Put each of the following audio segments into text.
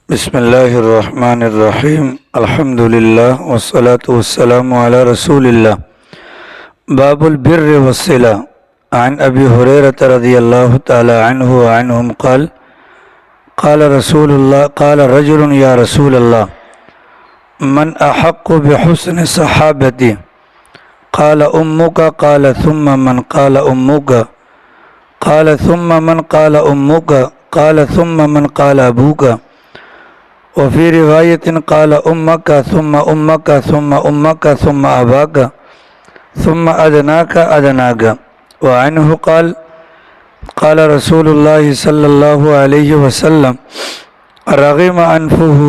بسم اللہ الرحمن الرحیم الحمد للہ والصلاة والسلام علی رسول اللہ باب البر والصلہ عن ابی ہریرۃ رضی اللہ تعالی عنہ وعنہم قال قال رجل یا رسول اللہ من احق بحسن صحابتی قال امک قال ثم من قال امک قال ثم من قال امک قال ثم من قال ابوک وفي رواية قال أمك ثم أمك ثم أمك ثم أباك ثم أدناك وعنه قال رسول الله صلى الله عليه وسلم رغم أنفه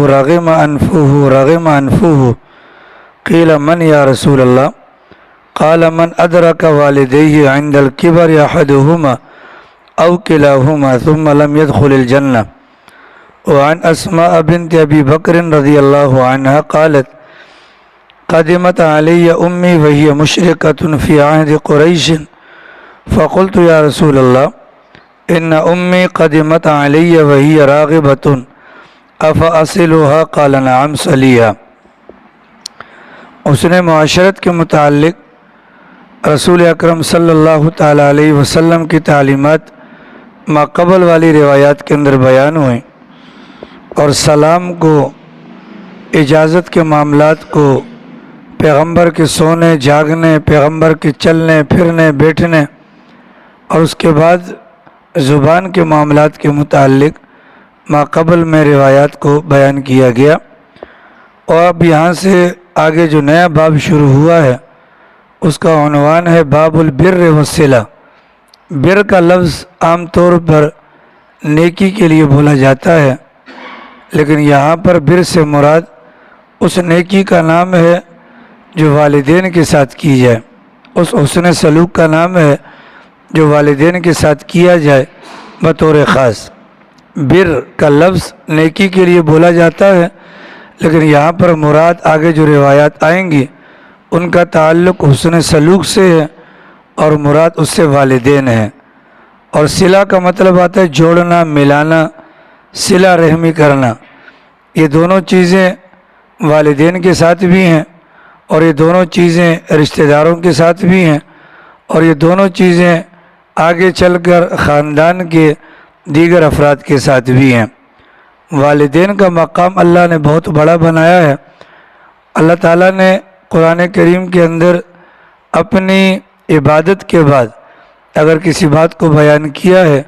قيل من يا رسول الله قال من أدرك والديه عند الكبر أحدهما أو كلاهما ثم لم يدخل الجنة وعن اسماء بنت ابی بکر رضی اللہ عنہ قالت قدمت علی امی وهي مشرکۃ فی عہد قریش فقلت یا رسول اللہ ان امی قدمت علی وهي راغبۃ افاصلها قال نعم صلیھا۔ اس نے معاشرت کے متعلق رسول اکرم صلی اللہ تعالی علیہ وسلم کی تعلیمات ما قبل والی روایات کے اندر بیان ہوئیں اور سلام کو، اجازت کے معاملات کو، پیغمبر کے سونے جاگنے، پیغمبر کے چلنے پھرنے بیٹھنے اور اس کے بعد زبان کے معاملات کے متعلق ما قبل میں روایات کو بیان کیا گیا۔ اور اب یہاں سے آگے جو نیا باب شروع ہوا ہے اس کا عنوان ہے باب البر والصلہ۔ بر کا لفظ عام طور پر نیکی کے لیے بولا جاتا ہے، لیکن یہاں پر بر سے مراد اس نیکی کا نام ہے جو والدین کے ساتھ کی جائے، اس حسن سلوک کا نام ہے جو والدین کے ساتھ کیا جائے بطور خاص۔ بر کا لفظ نیکی کے لیے بولا جاتا ہے، لیکن یہاں پر مراد آگے جو روایات آئیں گی ان کا تعلق حسن سلوک سے ہے اور مراد اس سے والدین ہیں۔ اور صلہ کا مطلب آتا ہے جوڑنا، ملانا، صلہ رحمی کرنا۔ یہ دونوں چیزیں والدین کے ساتھ بھی ہیں اور یہ دونوں چیزیں رشتہ داروں کے ساتھ بھی ہیں اور یہ دونوں چیزیں آگے چل کر خاندان کے دیگر افراد کے ساتھ بھی ہیں۔ والدین کا مقام اللہ نے بہت بڑا بنایا ہے۔ اللہ تعالیٰ نے قرآن کریم کے اندر اپنی عبادت کے بعد اگر کسی بات کو بیان کیا ہے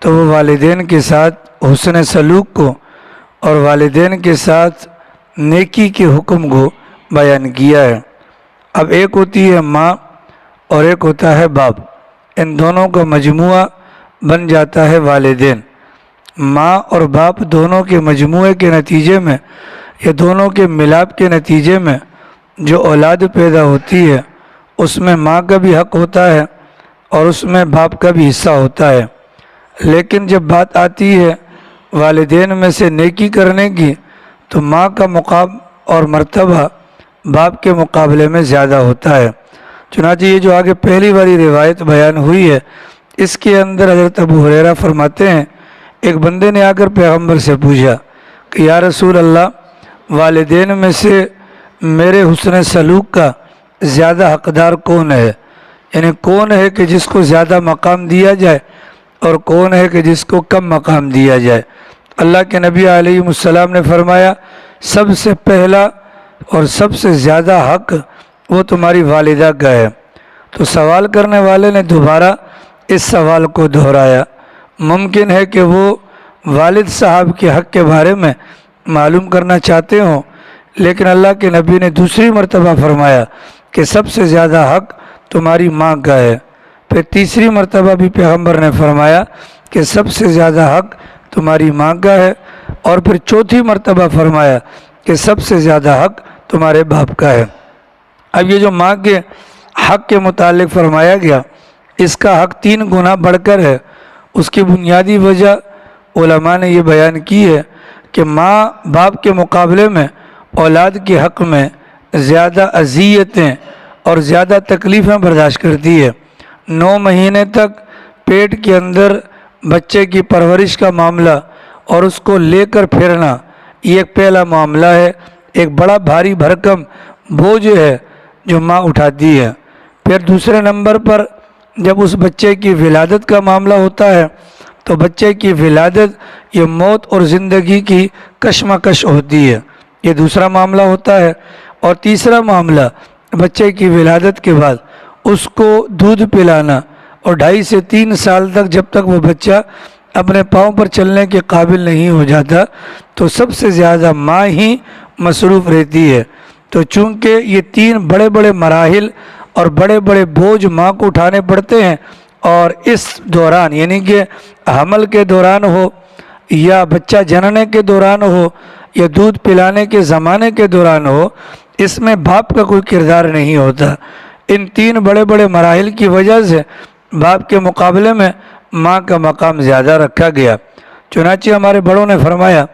تو وہ والدین کے ساتھ حسن سلوک کو اور والدین کے ساتھ نیکی کے حکم کو بیان کیا ہے۔ اب ایک ہوتی ہے ماں اور ایک ہوتا ہے باپ، ان دونوں کا مجموعہ بن جاتا ہے والدین۔ ماں اور باپ دونوں کے مجموعے کے نتیجے میں یا دونوں کے ملاپ کے نتیجے میں جو اولاد پیدا ہوتی ہے اس میں ماں کا بھی حق ہوتا ہے اور اس میں باپ کا بھی حصہ ہوتا ہے۔ لیکن جب بات آتی ہے والدین میں سے نیکی کرنے کی تو ماں کا مقام اور مرتبہ باپ کے مقابلے میں زیادہ ہوتا ہے۔ چنانچہ یہ جو آگے پہلی والی روایت بیان ہوئی ہے اس کے اندر حضرت ابو ہریرہ فرماتے ہیں ایک بندے نے آ کر پیغمبر سے پوچھا کہ یا رسول اللہ، والدین میں سے میرے حسن سلوک کا زیادہ حقدار کون ہے؟ یعنی کون ہے کہ جس کو زیادہ مقام دیا جائے اور کون ہے کہ جس کو کم مقام دیا جائے؟ اللہ کے نبی علیہ السلام نے فرمایا سب سے پہلا اور سب سے زیادہ حق وہ تمہاری والدہ کا ہے۔ تو سوال کرنے والے نے دوبارہ اس سوال کو دہرایا۔ ممکن ہے کہ وہ والد صاحب کے حق کے بارے میں معلوم کرنا چاہتے ہوں، لیکن اللہ کے نبی نے دوسری مرتبہ فرمایا کہ سب سے زیادہ حق تمہاری ماں کا ہے۔ پھر تیسری مرتبہ بھی پیغمبر نے فرمایا کہ سب سے زیادہ حق تمہاری ماں کا ہے، اور پھر چوتھی مرتبہ فرمایا کہ سب سے زیادہ حق تمہارے باپ کا ہے۔ اب یہ جو ماں کے حق کے متعلق فرمایا گیا اس کا حق 3 گنا بڑھ کر ہے۔ اس کی بنیادی وجہ علماء نے یہ بیان کی ہے کہ ماں باپ کے مقابلے میں اولاد کے حق میں زیادہ اذیتیں اور زیادہ تکلیفیں برداشت کرتی ہے۔ 9 مہینے تک پیٹ کے اندر بچے کی پرورش کا معاملہ اور اس کو لے کر پھرنا، یہ ایک پہلا معاملہ ہے، ایک بڑا بھاری بھرکم بوجھ ہے جو ماں اٹھاتی ہے۔ پھر دوسرے نمبر پر جب اس بچے کی ولادت کا معاملہ ہوتا ہے تو بچے کی ولادت یہ موت اور زندگی کی کشمکش ہوتی ہے، یہ دوسرا معاملہ ہوتا ہے۔ اور تیسرا معاملہ بچے کی ولادت کے بعد اس کو دودھ پلانا، اور 2.5 سے 3 سال تک جب تک وہ بچہ اپنے پاؤں پر چلنے کے قابل نہیں ہو جاتا تو سب سے زیادہ ماں ہی مصروف رہتی ہے۔ تو چونکہ یہ 3 بڑے بڑے مراحل اور بڑے بڑے بوجھ ماں کو اٹھانے پڑتے ہیں، اور اس دوران یعنی کہ حمل کے دوران ہو یا بچہ جننے کے دوران ہو یا دودھ پلانے کے زمانے کے دوران ہو، اس میں باپ کا کوئی کردار نہیں ہوتا۔ ان 3 بڑے بڑے مراحل کی وجہ سے باپ کے مقابلے میں ماں کا مقام زیادہ رکھا گیا۔ چنانچہ ہمارے بڑوں نے فرمایا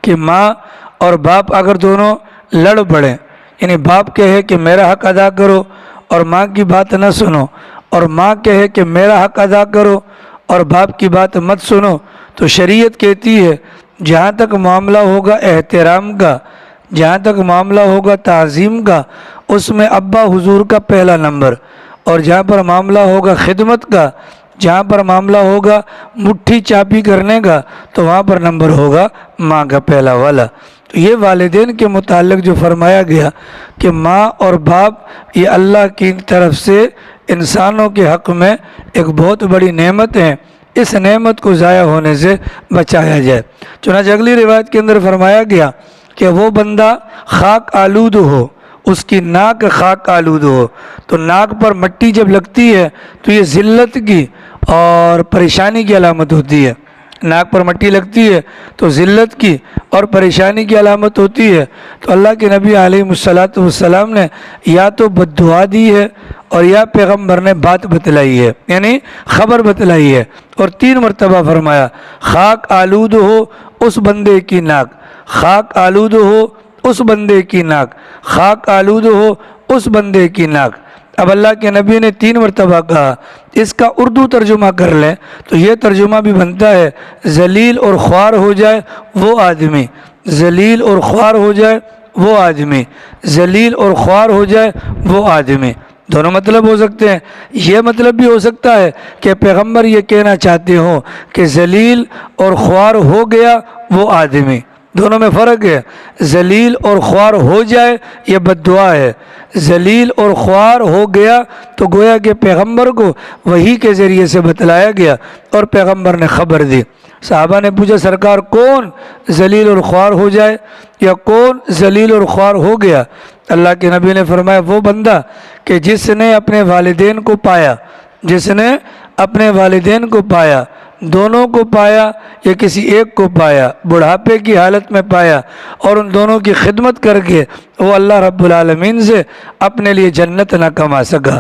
کہ ماں اور باپ اگر دونوں لڑ پڑیں، یعنی باپ کہے کہ میرا حق ادا کرو اور ماں کی بات نہ سنو، اور ماں کہے کہ میرا حق ادا کرو اور باپ کی بات مت سنو، تو شریعت کہتی ہے جہاں تک معاملہ ہوگا احترام کا، جہاں تک معاملہ ہوگا تعظیم کا، اس میں ابا حضور کا پہلا نمبر، اور جہاں پر معاملہ ہوگا خدمت کا، جہاں پر معاملہ ہوگا مٹھی چاپی کرنے کا، تو وہاں پر نمبر ہوگا ماں کا پہلا والا۔ تو یہ والدین کے متعلق جو فرمایا گیا کہ ماں اور باپ یہ اللہ کی طرف سے انسانوں کے حق میں ایک بہت بڑی نعمت ہے، اس نعمت کو ضائع ہونے سے بچایا جائے۔ چنانچہ اگلی روایت کے اندر فرمایا گیا کہ وہ بندہ خاک آلود ہو، اس کی ناک خاک آلود ہو، تو ناک پر مٹی جب لگتی ہے تو یہ ذلت کی اور پریشانی کی علامت ہوتی ہے۔ ناک پر مٹی لگتی ہے تو ذلت کی اور پریشانی کی علامت ہوتی ہے۔ تو اللہ کے نبی علیہ الصلوۃ والسلام نے یا تو بد دعا دی ہے اور یا پیغمبر نے بات بتلائی ہے، یعنی خبر بتلائی ہے، اور 3 مرتبہ فرمایا خاک آلود ہو اس بندے کی ناک، خاک آلود ہو اس بندے کی ناک، خاک آلود ہو اس بندے کی ناک۔ اب اللہ کے نبی نے 3 مرتبہ کہا، اس کا اردو ترجمہ کر لیں تو یہ ترجمہ بھی بنتا ہے ذلیل اور خوار ہو جائے وہ آدمی، ذلیل اور خوار ہو جائے وہ آدمی، ذلیل اور خوار ہو جائے وہ آدمی۔ دونوں مطلب ہو سکتے ہیں۔ یہ مطلب بھی ہو سکتا ہے کہ پیغمبر یہ کہنا چاہتے ہوں کہ ذلیل اور خوار ہو گیا وہ آدمی، دونوں میں فرق ہے۔ ذلیل اور خوار ہو جائے یہ بد دعا ہے، ذلیل اور خوار ہو گیا تو گویا کہ پیغمبر کو وحی کے ذریعے سے بتلایا گیا اور پیغمبر نے خبر دی۔ صحابہ نے پوچھا سرکار کون ذلیل اور خوار ہو جائے یا کون ذلیل اور خوار ہو گیا؟ اللہ کے نبی نے فرمایا وہ بندہ کہ جس نے اپنے والدین کو پایا، جس نے اپنے والدین کو پایا، دونوں کو پایا یا کسی ایک کو پایا، بڑھاپے کی حالت میں پایا، اور ان دونوں کی خدمت کر کے وہ اللہ رب العالمین سے اپنے لیے جنت نہ کما سکا،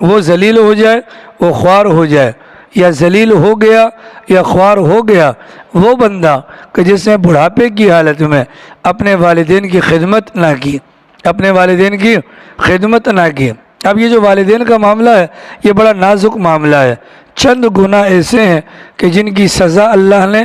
وہ ذلیل ہو جائے وہ خوار ہو جائے، یا ذلیل ہو گیا یا خوار ہو گیا وہ بندہ کہ جس نے بڑھاپے کی حالت میں اپنے والدین کی خدمت نہ کی، اپنے والدین کی خدمت نہ کی۔ اب یہ جو والدین کا معاملہ ہے یہ بڑا نازک معاملہ ہے۔ چند گناہ ایسے ہیں کہ جن کی سزا اللہ نے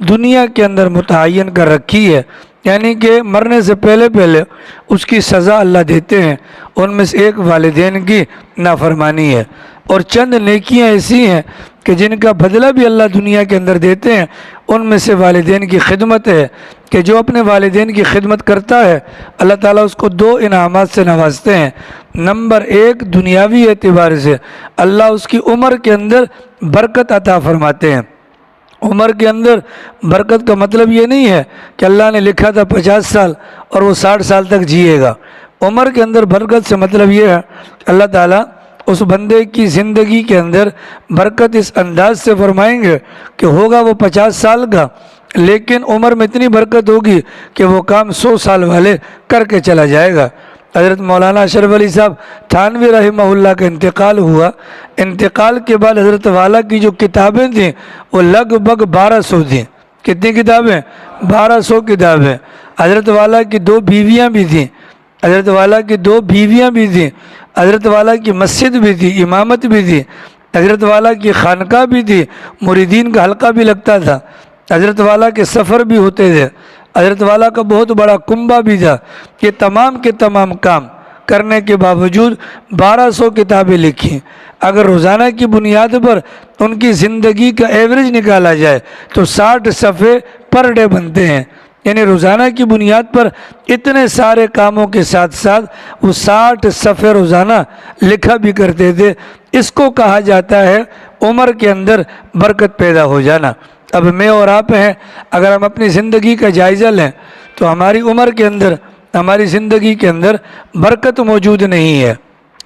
دنیا کے اندر متعین کر رکھی ہے، یعنی کہ مرنے سے پہلے پہلے اس کی سزا اللہ دیتے ہیں، ان میں سے ایک والدین کی نافرمانی ہے، اور چند نیکیاں ایسی ہیں کہ جن کا بدلہ بھی اللہ دنیا کے اندر دیتے ہیں، ان میں سے والدین کی خدمت ہے کہ جو اپنے والدین کی خدمت کرتا ہے اللہ تعالیٰ اس کو 2 انعامات سے نوازتے ہیں۔ نمبر 1 دنیاوی اعتبار سے اللہ اس کی عمر کے اندر برکت عطا فرماتے ہیں۔ عمر کے اندر برکت کا مطلب یہ نہیں ہے کہ اللہ نے لکھا تھا 50 سال اور وہ 60 سال تک جیے گا۔ عمر کے اندر برکت سے مطلب یہ ہے کہ اللہ تعالیٰ اس بندے کی زندگی کے اندر برکت اس انداز سے فرمائیں گے کہ ہوگا وہ 50 سال کا، لیکن عمر میں اتنی برکت ہوگی کہ وہ کام 100 سال والے کر کے چلا جائے گا۔ حضرت مولانا اشرف علی صاحب تھانوی رحمہ اللہ کا انتقال ہوا، انتقال کے بعد حضرت والا کی جو کتابیں تھیں وہ لگ بھگ 1200 تھیں۔ کتنی کتابیں؟ 1200 کتابیں۔ حضرت والا کی 2 بیویاں بھی تھیں، حضرت والا کی 2 بیویاں بھی تھیں، حضرت والا کی مسجد بھی تھی، امامت بھی تھی، حضرت والا کی خانقاہ بھی تھی، مریدین کا حلقہ بھی لگتا تھا، حضرت والا کے سفر بھی ہوتے تھے، حضرت والا کا بہت بڑا کنبہ بھی تھا کہ تمام کے تمام کام کرنے کے باوجود 1200 کتابیں لکھی. اگر روزانہ کی بنیاد پر ان کی زندگی کا ایوریج نکالا جائے تو 60 صفحے پر ڈے بنتے ہیں. یعنی روزانہ کی بنیاد پر اتنے سارے کاموں کے ساتھ ساتھ وہ 60 صفحے روزانہ لکھا بھی کرتے تھے. اس کو کہا جاتا ہے عمر کے اندر برکت پیدا ہو جانا. اب میں اور آپ ہیں، اگر ہم اپنی زندگی کا جائزہ لیں تو ہماری عمر کے اندر، ہماری زندگی کے اندر برکت موجود نہیں ہے.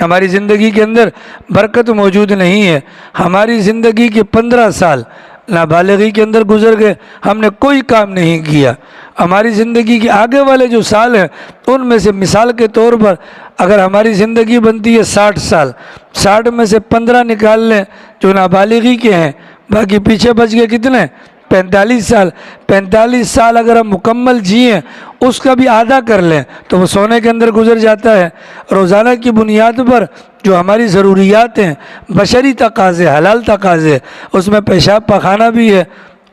ہماری زندگی کے اندر برکت موجود نہیں ہے. ہماری زندگی کے 15 سال نابالغی کے اندر گزر گئے، ہم نے کوئی کام نہیں کیا. ہماری زندگی کے آگے والے جو سال ہیں ان میں سے مثال کے طور پر اگر ہماری زندگی بنتی ہے 60 سال، 60 میں سے 15 نکال لیں جو نابالغی کے ہیں، باقی پیچھے بچ گئے کتنے؟ 45 سال. 45 سال اگر ہم مکمل جئیں، اس کا بھی آدھا کر لیں تو وہ سونے کے اندر گزر جاتا ہے. روزانہ کی بنیاد پر جو ہماری ضروریات ہیں، بشری تقاضے، حلال تقاضے، اس میں پیشاب پخانہ بھی ہے،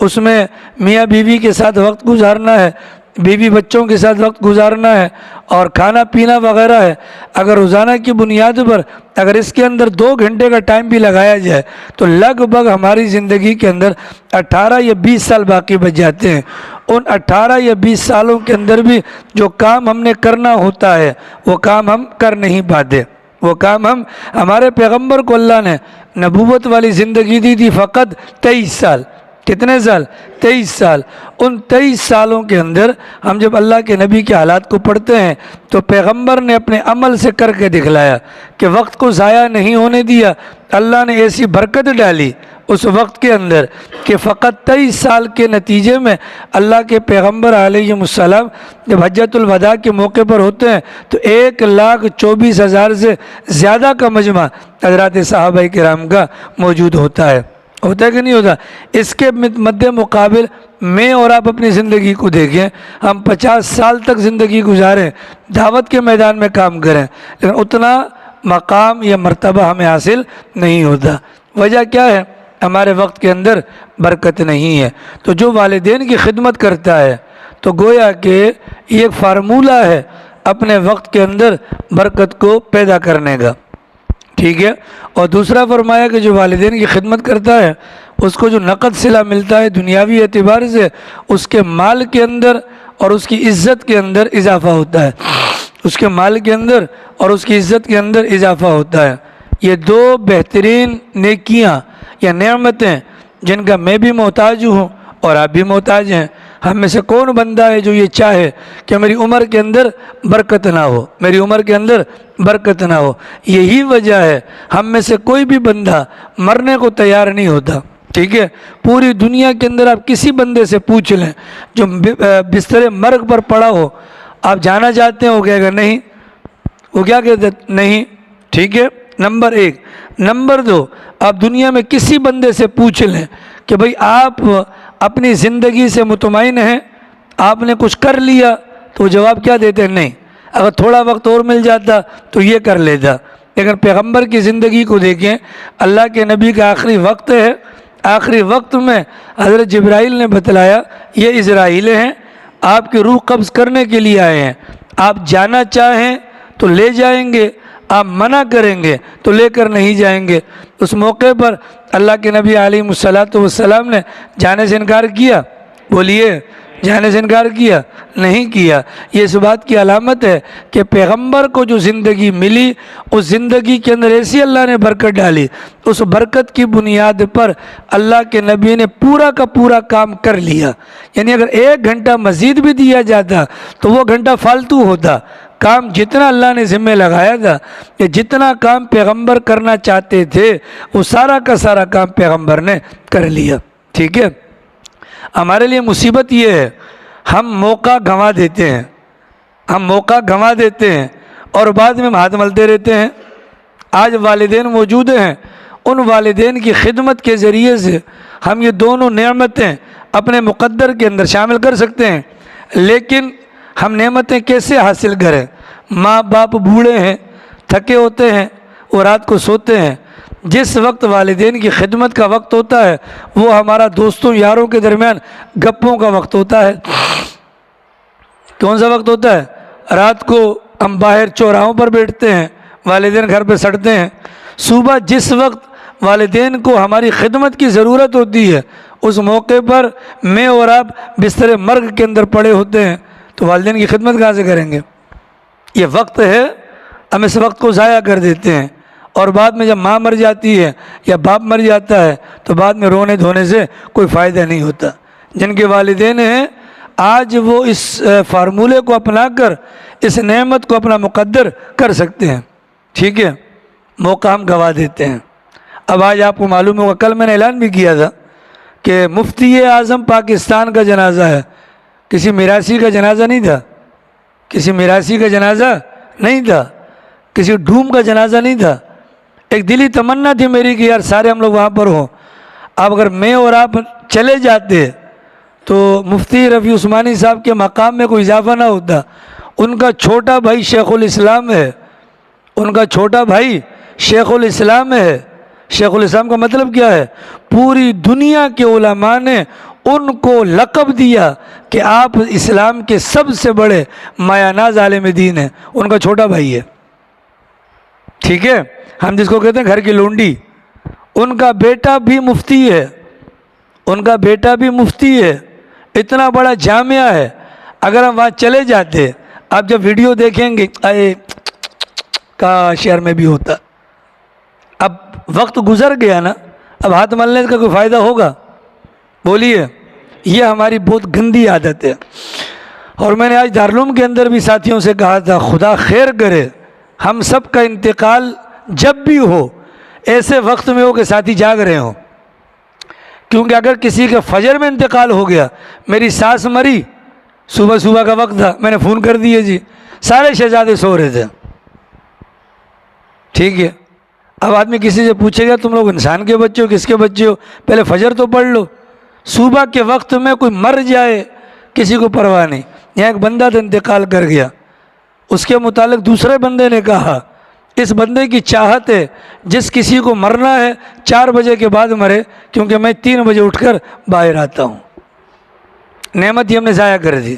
اس میں میاں بیوی کے ساتھ وقت گزارنا ہے، بیوی بچوں کے ساتھ وقت گزارنا ہے، اور کھانا پینا وغیرہ ہے. اگر روزانہ کی بنیاد پر اگر اس کے اندر 2 گھنٹے کا ٹائم بھی لگایا جائے تو لگ بھگ ہماری زندگی کے اندر 18 یا 20 سال باقی بچ جاتے ہیں. ان 18 یا 20 سالوں کے اندر بھی جو کام ہم نے کرنا ہوتا ہے وہ کام ہم کر نہیں پاتے. وہ کام ہمارے پیغمبر کو اللہ نے نبوت والی زندگی دی تھی فقط 23 سال. کتنے سال؟ 23 سال. ان 23 سالوں کے اندر ہم جب اللہ کے نبی کے حالات کو پڑھتے ہیں تو پیغمبر نے اپنے عمل سے کر کے دکھلایا کہ وقت کو ضائع نہیں ہونے دیا. اللہ نے ایسی برکت ڈالی اس وقت کے اندر کہ فقط 23 سال کے نتیجے میں اللہ کے پیغمبر علیہ السلام جب حجۃ الوداع کے موقع پر ہوتے ہیں تو 1,24,000 سے زیادہ کا مجمع حضرات صحابہ کرام کا موجود ہوتا ہے. ہوتا ہے کہ نہیں ہوتا؟ اس کے مد مقابل میں اور آپ اپنی زندگی کو دیکھیں، ہم 50 سال تک زندگی گزاریں، دعوت کے میدان میں کام کریں، لیکن اتنا مقام یا مرتبہ ہمیں حاصل نہیں ہوتا. وجہ کیا ہے؟ ہمارے وقت کے اندر برکت نہیں ہے. تو جو والدین کی خدمت کرتا ہے تو گویا کہ یہ ایک فارمولہ ہے اپنے وقت کے اندر برکت کو پیدا کرنے کا. ٹھیک ہے. اور دوسرا فرمایا کہ جو والدین کی خدمت کرتا ہے اس کو جو نقد صلہ ملتا ہے دنیاوی اعتبار سے، اس کے مال کے اندر اور اس کی عزت کے اندر اضافہ ہوتا ہے. اس کے مال کے اندر اور اس کی عزت کے اندر اضافہ ہوتا ہے. یہ 2 بہترین نیکیاں یا نعمتیں جن کا میں بھی محتاج ہوں اور آپ بھی محتاج ہیں. ہم میں سے کون بندہ ہے جو یہ چاہے کہ میری عمر کے اندر برکت نہ ہو، میری عمر کے اندر برکت نہ ہو؟ یہی وجہ ہے ہم میں سے کوئی بھی بندہ مرنے کو تیار نہیں ہوتا. ٹھیک ہے. پوری دنیا کے اندر آپ کسی بندے سے پوچھ لیں جو بستر مرگ پر پڑا ہو، آپ جانا چاہتے ہیں؟ وہ کہے گا نہیں. وہ کیا کہتے ہیں؟ نہیں. ٹھیک ہے. نمبر 1. نمبر 2، آپ دنیا میں کسی بندے سے پوچھ لیں کہ بھئی آپ اپنی زندگی سے مطمئن ہیں، آپ نے کچھ کر لیا؟ تو وہ جواب کیا دیتے ہیں؟ نہیں. اگر تھوڑا وقت اور مل جاتا تو یہ کر لیتا. لیکن پیغمبر کی زندگی کو دیکھیں، اللہ کے نبی کا آخری وقت ہے، آخری وقت میں حضرت جبرائیل نے بتلایا یہ اسرائیل ہیں، آپ کی روح قبض کرنے کے لیے آئے ہیں، آپ جانا چاہیں تو لے جائیں گے، آپ منع کریں گے تو لے کر نہیں جائیں گے. اس موقع پر اللہ کے نبی علیہ السلام نے جانے سے انکار کیا؟ بولیے، جانے سے انکار کیا؟ نہیں کیا. یہ اس بات کی علامت ہے کہ پیغمبر کو جو زندگی ملی اس زندگی کے اندر ایسی اللہ نے برکت ڈالی، اس برکت کی بنیاد پر اللہ کے نبی نے پورا کا پورا کام کر لیا. یعنی اگر 1 گھنٹہ مزید بھی دیا جاتا تو وہ گھنٹہ فالتو ہوتا. کام جتنا اللہ نے ذمہ لگایا تھا کہ جتنا کام پیغمبر کرنا چاہتے تھے وہ سارا کا سارا کام پیغمبر نے کر لیا. ٹھیک ہے. ہمارے لیے مصیبت یہ ہے ہم موقع گنوا دیتے ہیں، ہم موقع گنوا دیتے ہیں اور بعد میں ہم ہاتھ ملتے رہتے ہیں. آج والدین موجود ہیں، ان والدین کی خدمت کے ذریعے سے ہم یہ دونوں نعمتیں اپنے مقدر کے اندر شامل کر سکتے ہیں. لیکن ہم نعمتیں کیسے حاصل کریں؟ ماں باپ بوڑھے ہیں، تھکے ہوتے ہیں، وہ رات کو سوتے ہیں. جس وقت والدین کی خدمت کا وقت ہوتا ہے وہ ہمارا دوستوں یاروں کے درمیان گپوں کا وقت ہوتا ہے. کون سا وقت ہوتا ہے؟ رات کو ہم باہر چوراہوں پر بیٹھتے ہیں، والدین گھر پہ سڑتے ہیں۔ صبح جس وقت والدین کو ہماری خدمت کی ضرورت ہوتی ہے، اس موقع پر میں اور آپ بستر مرگ کے اندر پڑے ہوتے ہیں، تو والدین کی خدمت کہاں سے کریں گے؟ یہ وقت ہے، ہم اس وقت کو ضائع کر دیتے ہیں، اور بعد میں جب ماں مر جاتی ہے یا باپ مر جاتا ہے تو بعد میں رونے دھونے سے کوئی فائدہ نہیں ہوتا۔ جن کے والدین ہیں آج وہ اس فارمولے کو اپنا کر اس نعمت کو اپنا مقدر کر سکتے ہیں، ٹھیک ہے، موقع ہم گوا دیتے ہیں۔ اب آج آپ کو معلوم ہوگا، کل میں نے اعلان بھی کیا تھا کہ مفتی اعظم پاکستان کا جنازہ ہے، کسی میراثی کا جنازہ نہیں تھا، کسی میراثی کا جنازہ نہیں تھا، کسی ڈھوم کا جنازہ نہیں تھا۔ ایک دلی تمنا تھی میری کہ یار سارے ہم لوگ وہاں پر ہوں۔ اب اگر میں اور آپ چلے جاتے تو مفتی رفیع عثمانی صاحب کے مقام میں کوئی اضافہ نہ ہوتا۔ ان کا چھوٹا بھائی شیخ الاسلام ہے، ان کا چھوٹا بھائی شیخ الاسلام ہے۔ شیخ الاسلام کا مطلب کیا ہے؟ پوری دنیا کے علماء نے ان کو لقب دیا کہ آپ اسلام کے سب سے بڑے مایہ ناز عالم دین ہیں، ان کا چھوٹا بھائی ہے، ٹھیک ہے، ہم جس کو کہتے ہیں گھر کی لونڈی۔ ان کا بیٹا بھی مفتی ہے، ان کا بیٹا بھی مفتی ہے، اتنا بڑا جامعہ ہے۔ اگر ہم وہاں چلے جاتے، آپ جب ویڈیو دیکھیں گے اے کاش شہر میں بھی ہوتا۔ اب وقت گزر گیا نا، اب ہاتھ ملنے کا کوئی فائدہ ہوگا؟ بولیے، یہ ہماری بہت گندی عادت ہے۔ اور میں نے آج دارالعلوم کے اندر بھی ساتھیوں سے کہا تھا، خدا خیر کرے ہم سب کا انتقال جب بھی ہو ایسے وقت میں ہو کہ ساتھی جاگ رہے ہوں، کیونکہ اگر کسی کا فجر میں انتقال ہو گیا، میری ساس مری، صبح کا وقت تھا، میں نے فون کر دیے جی، سارے شہزادے سو رہے تھے، ٹھیک ہے۔ اب آدمی کسی سے پوچھے گا تم لوگ انسان کے بچے ہو کس کے بچے ہو؟ پہلے فجر تو پڑھ لو۔ صبح کے وقت میں کوئی مر جائے کسی کو پرواہ نہیں۔ یہاں ایک بندہ تو انتقال کر گیا، اس کے متعلق دوسرے بندے نے کہا اس بندے کی چاہت ہے جس کسی کو مرنا ہے 4 بجے کے بعد مرے، کیونکہ میں 3 بجے اٹھ کر باہر آتا ہوں۔ نعمت ہی ہم نے ضائع کر دی۔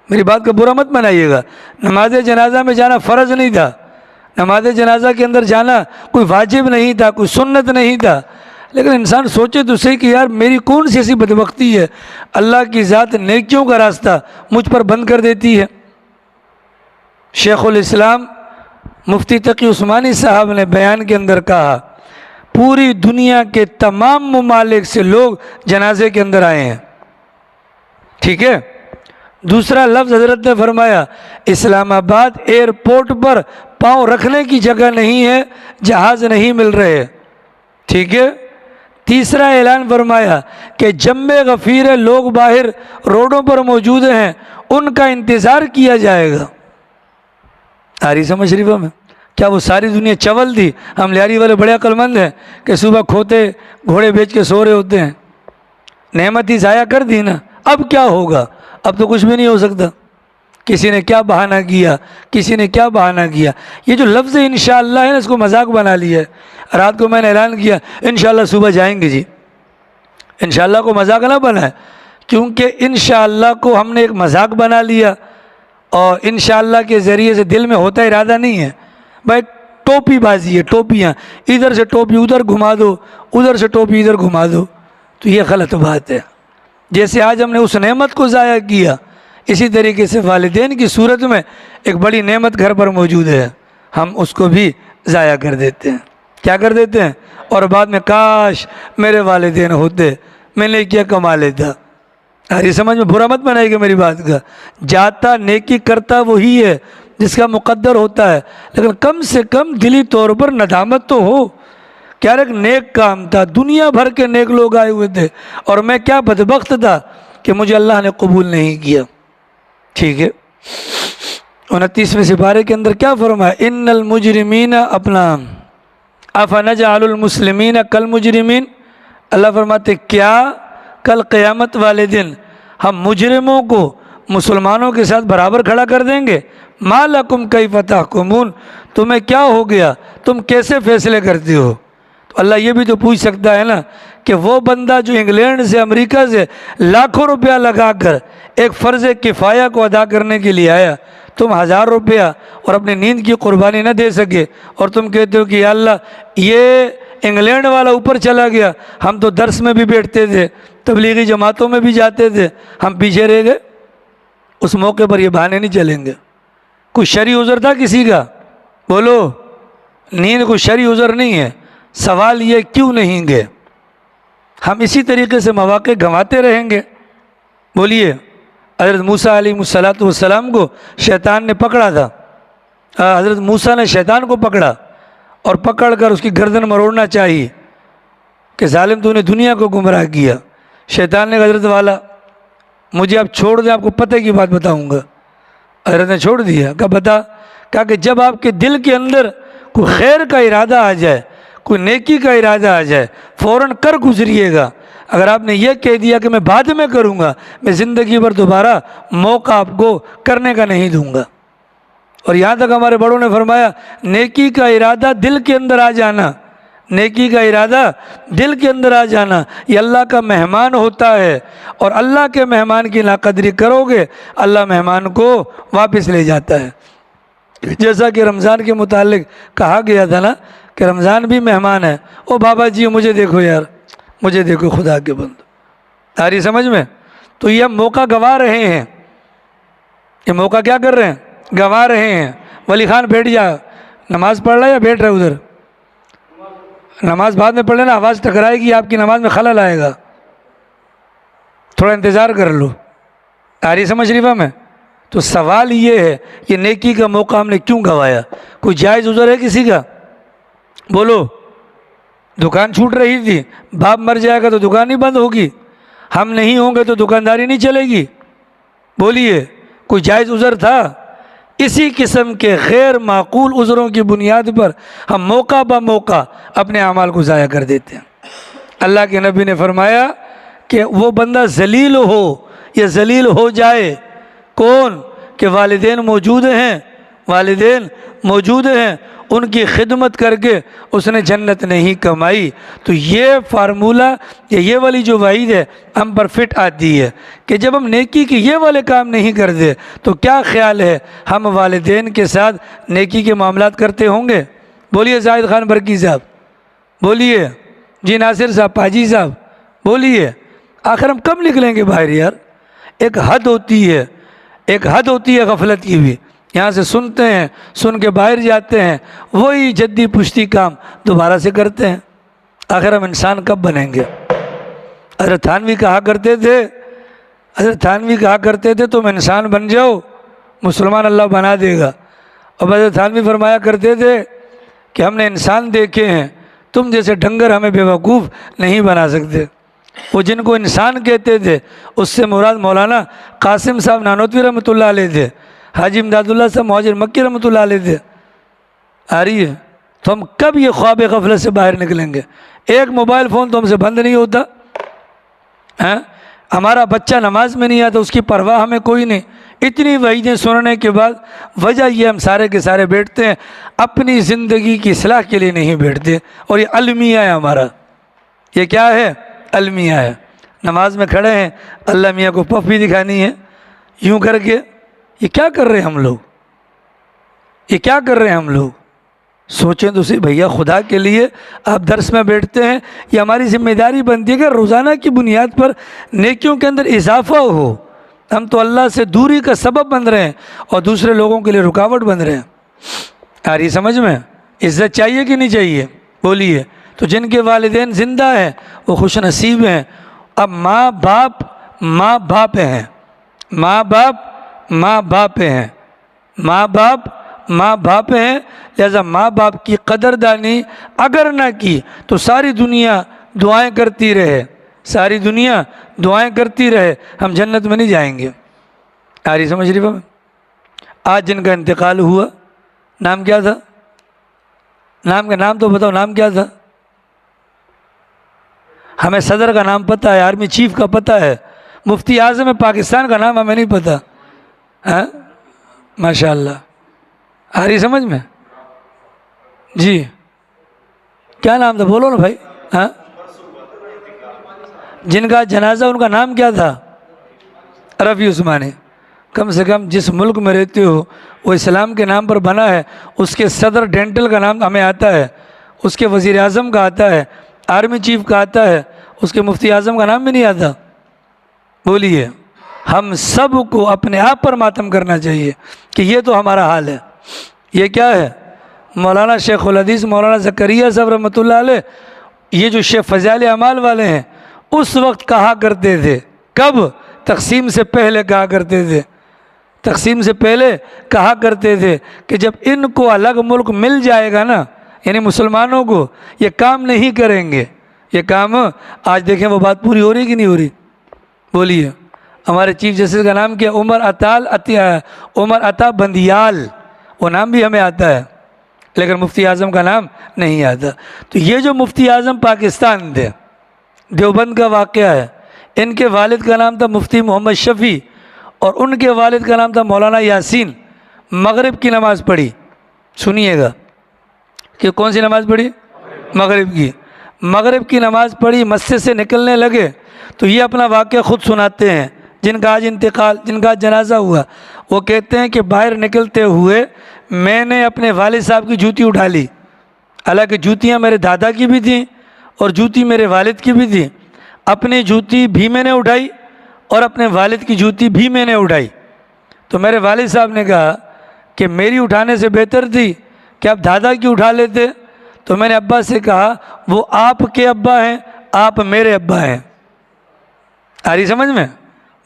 میری بات کا برا مت منائیے گا، نماز جنازہ میں جانا فرض نہیں تھا، نماز جنازہ کے اندر جانا کوئی واجب نہیں تھا، کوئی سنت نہیں تھا، لیکن انسان سوچے تو صحیح کہ یار میری کون سی ایسی بدبختی ہے، اللہ کی ذات نیکیوں کا راستہ مجھ پر بند کر دیتی ہے۔ شیخ الاسلام مفتی تقی عثمانی صاحب نے بیان کے اندر کہا پوری دنیا کے تمام ممالک سے لوگ جنازے کے اندر آئے ہیں، ٹھیک ہے۔ دوسرا لفظ حضرت نے فرمایا اسلام آباد ایئرپورٹ پر پاؤں رکھنے کی جگہ نہیں ہے، جہاز نہیں مل رہے، ٹھیک ہے۔ تیسرا اعلان فرمایا کہ جمع غفیر لوگ باہر روڈوں پر موجود ہیں، ان کا انتظار کیا جائے گا۔ آ رہی سمجھ شریفہ میں؟ کیا وہ ساری دنیا چول تھی؟ ہم لیاری والے بڑے عقل مند ہیں کہ صبح کھوتے گھوڑے بیچ کے سو رہے ہوتے ہیں، نعمت ہی ضائع کر دی نا۔ اب کیا ہوگا؟ اب تو کچھ بھی نہیں ہو سکتا۔ کسی نے کیا بہانہ کیا، کسی نے کیا بہانہ کیا۔ یہ جو لفظ انشاءاللہ ہے نا، اس کو مذاق بنا لیا ہے۔ رات کو میں نے اعلان کیا انشاءاللہ صبح جائیں گے جی، انشاءاللہ کو مذاق نہ بنائے، کیونکہ انشاءاللہ کو ہم نے ایک مذاق بنا لیا، اور انشاءاللہ کے ذریعے سے دل میں ہوتا ارادہ نہیں ہے۔ بھائی ٹوپی بازی ہے، ٹوپیاں ادھر سے ٹوپی ادھر گھما دو، ادھر سے ٹوپی ادھر گھما دو، تو یہ غلط بات ہے۔ جیسے آج ہم نے اس نعمت کو ضائع کیا، اسی طریقے سے والدین کی صورت میں ایک بڑی نعمت گھر پر موجود ہے، ہم اس کو بھی ضائع کر دیتے ہیں۔ کیا کر دیتے ہیں؟ اور بعد میں کاش میرے والدین ہوتے، میں نے کیا کما لیتا۔ ارے سمجھ میں برا مت بنائے گا میری بات کا، جاتا نیکی کرتا وہی ہے جس کا مقدر ہوتا ہے، لیکن کم سے کم دلی طور پر ندامت تو ہو، کیا ایک نیک کام تھا، دنیا بھر کے نیک لوگ آئے ہوئے تھے، اور میں کیا بدبخت تھا کہ مجھے اللہ نے قبول نہیں کیا، ٹھیک ہے۔ 29ویں سپارے کے اندر کیا فرمایا؟ ان المجرمین اپنام افنجعل المسلمین کالمجرمین، اللہ فرماتے کیا کل قیامت والے دن ہم مجرموں کو مسلمانوں کے ساتھ برابر کھڑا کر دیں گے؟ ما لکم کیف تحکمون، تمہیں کیا ہو گیا، تم کیسے فیصلے کرتے ہو؟ تو اللہ یہ بھی تو پوچھ سکتا ہے نا کہ وہ بندہ جو انگلینڈ سے امریکہ سے لاکھوں روپیہ لگا کر ایک فرض کفایہ کو ادا کرنے کے لیے آیا، تم 1000 روپیہ اور اپنی نیند کی قربانی نہ دے سکے، اور تم کہتے ہو کہ یا اللہ یہ انگلینڈ والا اوپر چلا گیا، ہم تو درس میں بھی بیٹھتے تھے، تبلیغی جماعتوں میں بھی جاتے تھے، ہم پیچھے رہ گئے۔ اس موقع پر یہ بہانے نہیں چلیں گے۔ کوئی شرعی عذر تھا کسی کا؟ بولو، نیند کوئی شرعی عذر نہیں ہے۔ سوال یہ کیوں نہیں گئے؟ ہم اسی طریقے سے مواقع گنواتے رہیں گے۔ بولیے، حضرت موسیٰ علیہ السلام کو شیطان نے پکڑا تھا، حضرت موسیٰ نے شیطان کو پکڑا اور پکڑ کر اس کی گردن مروڑنا چاہیے کہ ظالم تو نے دنیا کو گمراہ کیا۔ شیطان نے حضرت والا مجھے اب چھوڑ دیں، آپ کو پتہ کی بات بتاؤں گا۔ حضرت نے چھوڑ دیا، کہا بتا، کہا کہ جب آپ کے دل کے اندر کوئی خیر کا ارادہ آ جائے، کوئی نیکی کا ارادہ آ جائے، فوراً کر گزریے گا۔ اگر آپ نے یہ کہہ دیا کہ میں بعد میں کروں گا، میں زندگی بھر دوبارہ موقع آپ کو کرنے کا نہیں دوں گا۔ اور یہاں تک ہمارے بڑوں نے فرمایا، نیکی کا ارادہ دل کے اندر آ جانا، نیکی کا ارادہ دل کے اندر آ جانا، یہ اللہ کا مہمان ہوتا ہے، اور اللہ کے مہمان کی ناقدری کرو گے، اللہ مہمان کو واپس لے جاتا ہے۔ جیسا کہ رمضان کے متعلق کہا گیا تھا نا کہ رمضان بھی مہمان ہے۔ او بابا جی مجھے دیکھو یار، مجھے دیکھو خدا کے بندو، آ رہی سمجھ میں؟ تو یہ ہم موقع گنوا رہے ہیں، یہ موقع کیا کر رہے ہیں؟ گنوا رہے ہیں۔ ولی خان بیٹھ جا، نماز پڑھ رہا ہے یا بیٹھ رہا ہے ادھر؟ نماز بعد میں پڑھ لینا، آواز ٹکرائے گی، آپ کی نماز میں خلل آئے گا، تھوڑا انتظار کر لو۔ آ رہی سمجھ شریفہ میں؟ تو سوال یہ ہے، یہ نیکی کا موقع ہم نے کیوں گنوایا؟ کوئی جائز عذر ہے کسی کا؟ بولو۔ دکان چھوٹ رہی تھی، باپ مر جائے گا تو دکان نہیں بند ہوگی، ہم نہیں ہوں گے تو دکانداری نہیں چلے گی۔ بولیے، کوئی جائز عذر تھا؟ اسی قسم کے غیر معقول عذروں کی بنیاد پر ہم موقع بہ موقع اپنے اعمال کو ضائع کر دیتے ہیں۔ اللہ کے نبی نے فرمایا کہ وہ بندہ ذلیل ہو یا ذلیل ہو جائے، کون؟ کہ والدین موجود ہیں، والدین موجود ہیں، ان کی خدمت کر کے اس نے جنت نہیں کمائی۔ تو یہ فارمولہ یہ والی جو وعید ہے ہم پر فٹ آتی ہے کہ جب ہم نیکی کے یہ والے کام نہیں کرتے تو کیا خیال ہے ہم والدین کے ساتھ نیکی کے معاملات کرتے ہوں گے؟ بولیے زاہد خان برکی صاحب، بولیے جی ناصر صاحب، پاجی صاحب، بولیے۔ آخر ہم کب نکلیں گے باہر یار؟ ایک حد ہوتی ہے، ایک حد ہوتی ہے غفلت کی بھی۔ یہاں سے سنتے ہیں، سن کے باہر جاتے ہیں، وہی جدی پشتی کام دوبارہ سے کرتے ہیں۔ آخر ہم انسان کب بنیں گے؟ حضرت تھانوی کہا کرتے تھے، حضرت تھانوی کہا کرتے تھے تم انسان بن جاؤ، مسلمان اللہ بنا دے گا۔ اور حضرت تھانوی فرمایا کرتے تھے کہ ہم نے انسان دیکھے ہیں، تم جیسے ڈنگر ہمیں بیوقوف نہیں بنا سکتے۔ وہ جن کو انسان کہتے تھے اس سے مراد مولانا قاسم صاحب نانوتوی رحمۃ اللہ علیہ تھے، حاجی امداد اللہ صاحب مہاجر مکی رحمۃ اللہ علیہ تھے۔ آ رہی ہے؟ تو ہم کب یہ خواب غفلت سے باہر نکلیں گے؟ ایک موبائل فون تو ہم سے بند نہیں ہوتا، ہمارا بچہ نماز میں نہیں آتا، اس کی پرواہ ہمیں کوئی نہیں۔ اتنی وعیدیں سننے کے بعد وجہ یہ ہم سارے کے سارے بیٹھتے ہیں، اپنی زندگی کی اصلاح کے لیے نہیں بیٹھتے۔ اور یہ المیہ ہے ہمارا، یہ کیا ہے؟ المیہ ہے۔ نماز میں کھڑے ہیں، اللہ میاں کو پف بھی دکھانی ہے یوں کر کے۔ یہ کیا کر رہے ہیں ہم لوگ؟ یہ کیا کر رہے ہیں ہم لوگ؟ سوچیں تو صحیح بھیا، خدا کے لیے آپ درس میں بیٹھتے ہیں، یہ ہماری ذمہ داری بنتی ہے کہ روزانہ کی بنیاد پر نیکیوں کے اندر اضافہ ہو۔ ہم تو اللہ سے دوری کا سبب بن رہے ہیں اور دوسرے لوگوں کے لیے رکاوٹ بن رہے ہیں۔ آ رہی سمجھ میں؟ عزت چاہیے کہ نہیں چاہیے؟ بولیے۔ تو جن کے والدین زندہ ہیں وہ خوش نصیب ہیں۔ اب ماں باپ ہیں، ماں باپ ہیں، ماں باپ ہیں، لہذا ماں باپ کی قدردانی اگر نہ کی تو ساری دنیا دعائیں کرتی رہے، ساری دنیا دعائیں کرتی رہے، ہم جنت میں نہیں جائیں گے۔ آ رہی سمجھ رہی میں؟ آج جن کا انتقال ہوا، نام کیا تھا؟ نام تو بتاؤ، نام کیا تھا؟ ہمیں صدر کا نام پتہ ہے، آرمی چیف کا پتہ ہے، مفتی اعظم پاکستان کا نام ہمیں نہیں پتہ۔ ماشاء اللہ، آ رہی سمجھ میں؟ جی کیا نام تھا بولو نا بھائی؟ ہاں، جن کا جنازہ ان کا نام کیا تھا؟ رفیع عثمانی۔ کم سے کم جس ملک میں رہتے ہو وہ اسلام کے نام پر بنا ہے، اس کے صدر ڈینٹل کا نام ہمیں آتا ہے، اس کے وزیر اعظم کا آتا ہے، آرمی چیف کا آتا ہے، اس کے مفتی اعظم کا نام بھی نہیں آتا۔ بولیے، ہم سب کو اپنے آپ پر ماتم کرنا چاہیے کہ یہ تو ہمارا حال ہے۔ یہ کیا ہے؟ مولانا شیخ الحدیث مولانا زکریا صاحب رحمۃ اللہ علیہ، یہ جو شیخ فضائل اعمال والے ہیں، اس وقت کہا کرتے تھے، کب؟ تقسیم سے پہلے کہا کرتے تھے، تقسیم سے پہلے کہا کرتے تھے کہ جب ان کو الگ ملک مل جائے گا نا، یعنی مسلمانوں کو، یہ کام نہیں کریں گے۔ یہ کام آج دیکھیں وہ بات پوری ہو رہی کہ نہیں ہو رہی؟ بولیے۔ ہمارے چیف جسٹس کا نام کیا؟ عمر عطا بندیال، وہ نام بھی ہمیں آتا ہے لیکن مفتی اعظم کا نام نہیں آتا۔ تو یہ جو مفتی اعظم پاکستان تھے، دیوبند کا واقعہ ہے، ان کے والد کا نام تھا مفتی محمد شفیع اور ان کے والد کا نام تھا مولانا یاسین۔ مغرب کی نماز پڑھی، سنیے گا کہ کون سی نماز پڑھی؟ مغرب کی۔ مغرب کی نماز پڑھی، مسجد سے نکلنے لگے تو یہ اپنا واقعہ خود سناتے ہیں، جن کا آج انتقال، جن کا جنازہ ہوا۔ وہ کہتے ہیں کہ باہر نکلتے ہوئے میں نے اپنے والد صاحب کی جوتی اٹھا لی، حالانکہ جوتیاں میرے دادا کی بھی تھیں اور جوتی میرے والد کی بھی تھی۔ اپنی جوتی بھی میں نے اٹھائی اور اپنے والد کی جوتی بھی میں نے اٹھائی۔ تو میرے والد صاحب نے کہا کہ میری اٹھانے سے بہتر تھی کہ آپ دادا کی اٹھا لیتے۔ تو میں نے ابا سے کہا وہ آپ کے ابا ہیں، آپ میرے ابا ہیں۔ آ رہی سمجھ میں؟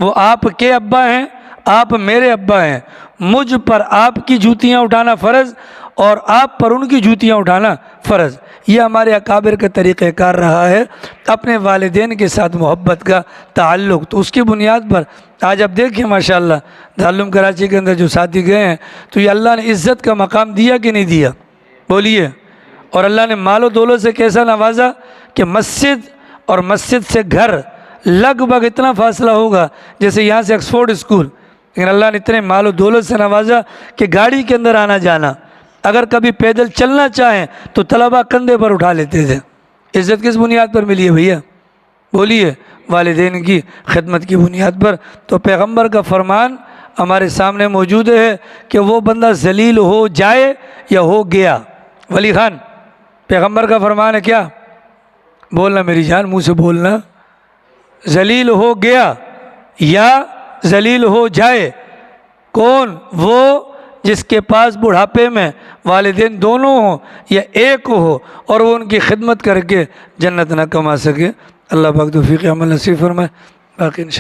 وہ آپ کے ابا ہیں، آپ میرے ابا ہیں۔ مجھ پر آپ کی جوتیاں اٹھانا فرض اور آپ پر ان کی جوتیاں اٹھانا فرض۔ یہ ہمارے اکابر کا طریقہ کار رہا ہے، اپنے والدین کے ساتھ محبت کا تعلق۔ تو اس کی بنیاد پر آج آپ دیکھیں ماشاءاللہ دارالعلوم کراچی کے اندر جو ساتھی گئے ہیں تو یہ اللہ نے عزت کا مقام دیا کہ نہیں دیا؟ بولیے۔ اور اللہ نے مال و دولت سے کیسا نوازا کہ مسجد اور مسجد سے گھر لگ بھگ اتنا فاصلہ ہوگا جیسے یہاں سے آکسفورڈ اسکول، لیکن اللہ نے اتنے مال و دولت سے نوازا کہ گاڑی کے اندر آنا جانا، اگر کبھی پیدل چلنا چاہیں تو طلبہ کندھے پر اٹھا لیتے تھے۔ عزت کس بنیاد پر ملی ہے بھیا؟ بولیے، والدین کی خدمت کی بنیاد پر۔ تو پیغمبر کا فرمان ہمارے سامنے موجود ہے کہ وہ بندہ ذلیل ہو جائے یا ہو گیا۔ ولی خان، پیغمبر کا فرمان ہے کیا؟ بولنا میری جان، منہ سے بولنا۔ ذلیل ہو گیا یا ذلیل ہو جائے۔ کون؟ وہ جس کے پاس بڑھاپے میں والدین دونوں ہوں یا ایک ہو اور وہ ان کی خدمت کر کے جنت نہ کما سکے۔ اللہ پاک توفیق عمل نصیب فرمائے۔ باقی